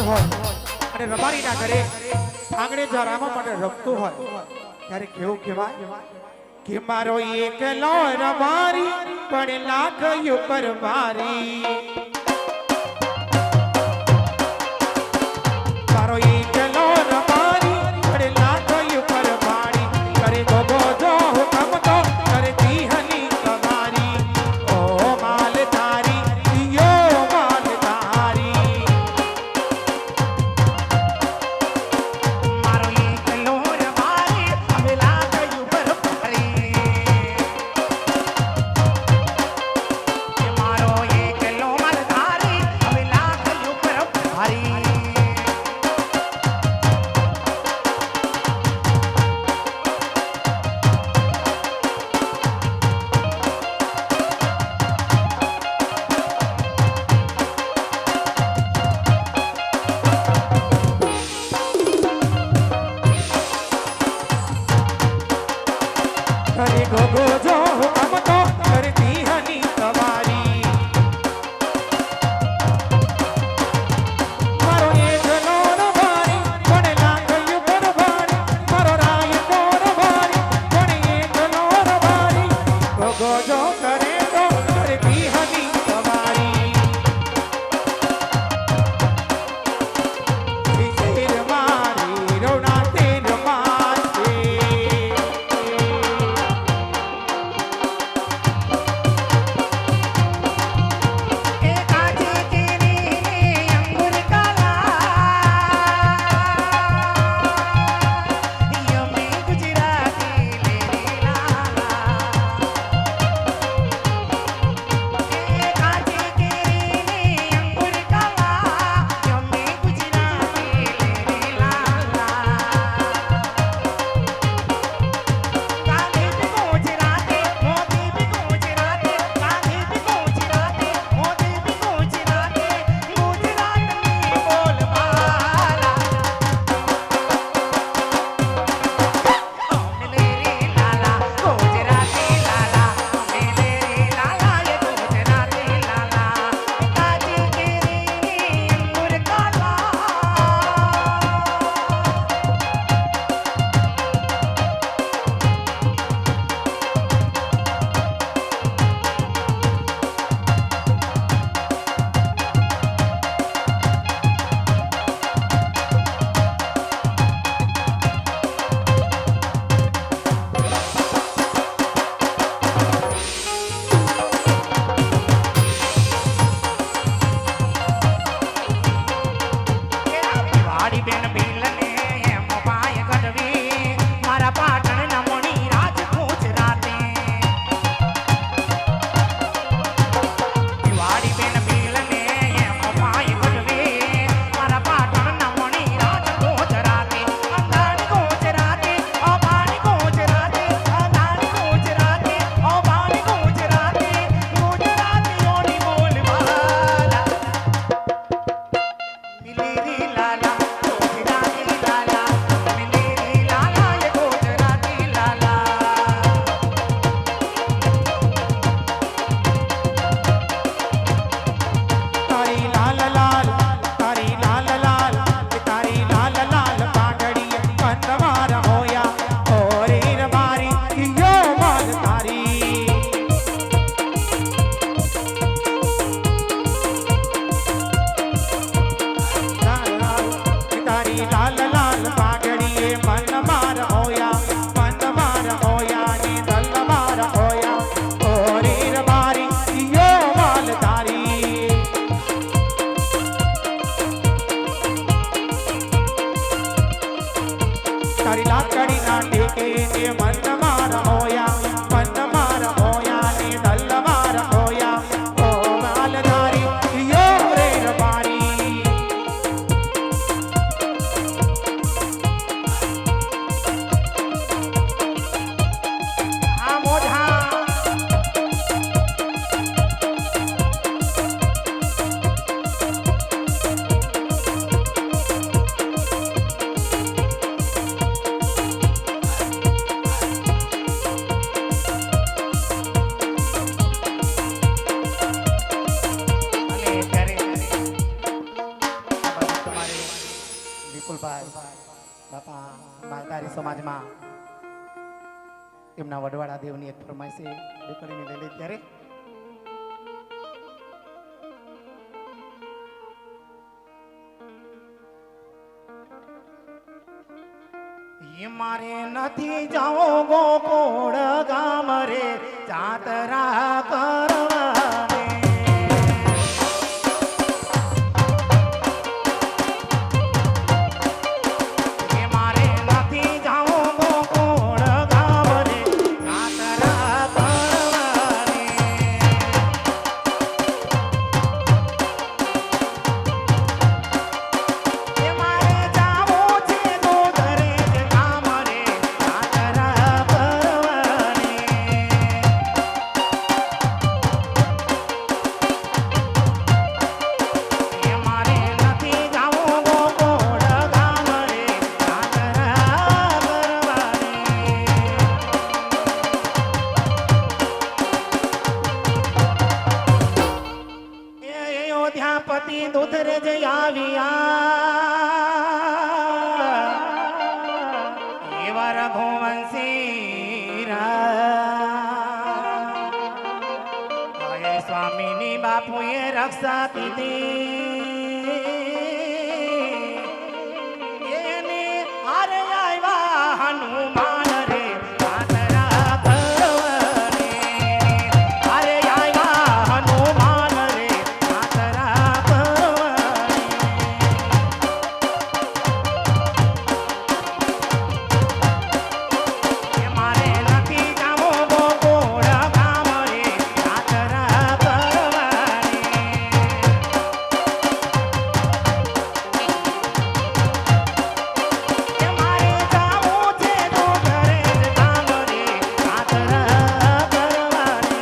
હોય અને રબારીના ઘરે આંગણે જો રામા માટે રમતું હોય ત્યારે કેવું કહેવાય કે મારો એકલો રબારી પણ લાખ ઉપર મારી મારો એકલો રબારી પણ લાખ ઉપર મારી કરે તો બોજો હુકમ તો કરતી હની કવારી ઓ માલ તારી દિયો માલ તારી મારો એકલો રબારી હવે લાખ ઉપર ભારી મારો એકલો માલધારી હવે લાખ ઉપર ભારી એમના વડવાળા દેવની એક ફરમાઈશ છે દીકરીને લઈ લે ત્યારે એ મારે નથી જાઓ ગોકુળ ગામ રે જાતરા કરવાને એ મારે નથી જાઓ ગોકુળ ગામ રે જાતરા કરવાને એ મારે જાવું છે દોધરે જ ગામ રે જાતરા કરવાને એ મારે નથી જાવું ગોકુળ ગામ રે જાતરા કરવાને એ અયોધ્યાપતિ દુધરે જ આવ્યા એવા રઘુવંશી રાય સ્વામીની બાપુએ રક્ષા કીધી એને હારે આવ્યા હનુમાન રે જાતરા કરવાને હારે આવ્યા હનુમાન રે જાતરા કરવાને એ મારે નથી જાવું ગોકુળ ગામ રે જાતરા કરવાને એ મારે જાવું છે દોધરે જ ગામ રે જાતરા કરવાને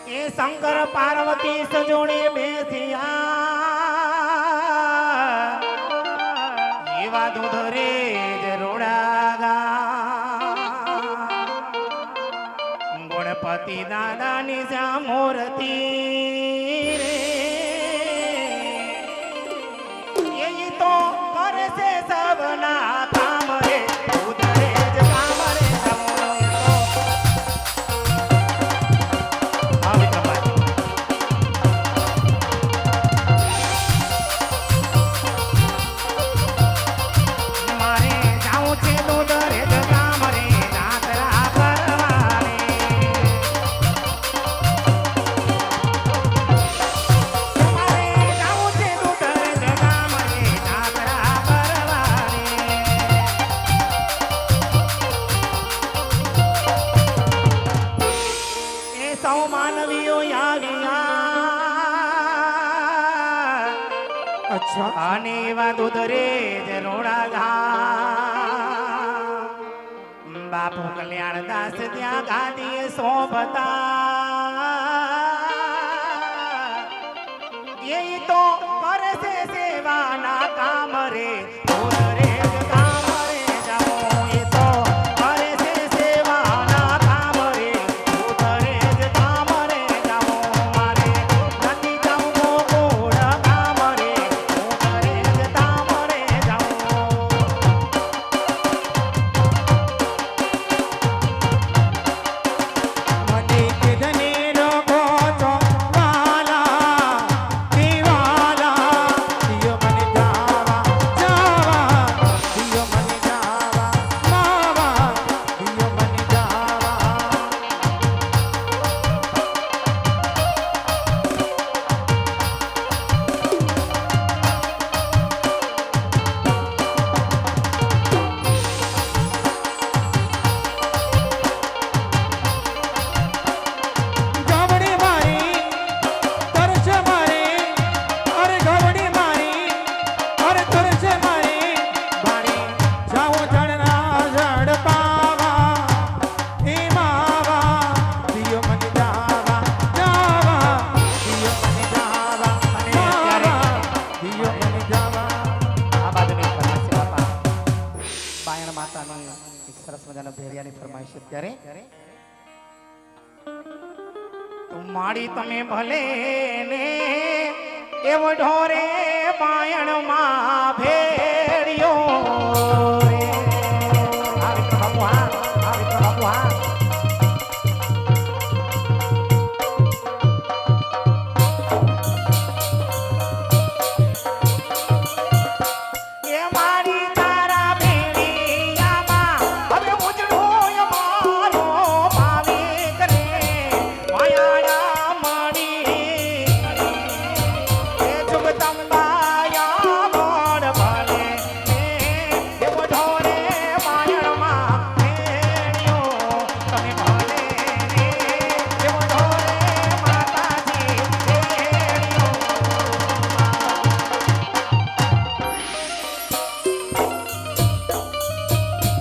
એ શંકર પાર્વતી સજોડે બેસ્યા એવા દૂધરે જ રોડાગા ગણપતિ દાદાની જ્યાં મૂર્તિ રે એ તો કરે છે સબના કામ રે દૂધરે જ કામ રે જમો એ તો હા વિક્રમભાઈ મારે જાવું છે દૂધરે જ ગામ રે જાતરા કરવાને મારે જાવું છે દૂધરે જ ગામ રે જાતરા કરવાને એ સૌ માનવીઓ આવ્યા અચ્છા અને એવા દૂધરે જ રોડાગા બાપુ કલ્યાણદાસ ત્યાં ગાદીએ શોભતા એ તો કરે છે સેવાના કામ રે દૂધરે જ કામ રે જાઓ એ તો કરે છે સેવાના કામ રે દૂધરે જ કામ રે જાઓ મારે નથી જાવું ગોકુળ ગામ રે દૂધરે જ કામ રે જાઓ મને કિધને રોગો તો વાલા દીવાલા દિયો મને જાવા દિયો મને જાવા માવા દિયો મને જાવા ગવડી મારી તરસ મારી અરે ગવડી મારી અરે તરસ મારી મારી જાઓ જડના જડ પાવા એ માવા દિયો મને જાવા દિયો મને જાવા અને ત્યારે દિયો મને જાવા આ બાજુની ફરમાઈશ છે બાપા બાયણ માતાની એક સરસ મજાના ભેરિયાની ફરમાઈશ છે ત્યારે તું માડી તમે ભલે ને એવો ઢોરે બાયણમાં ભેર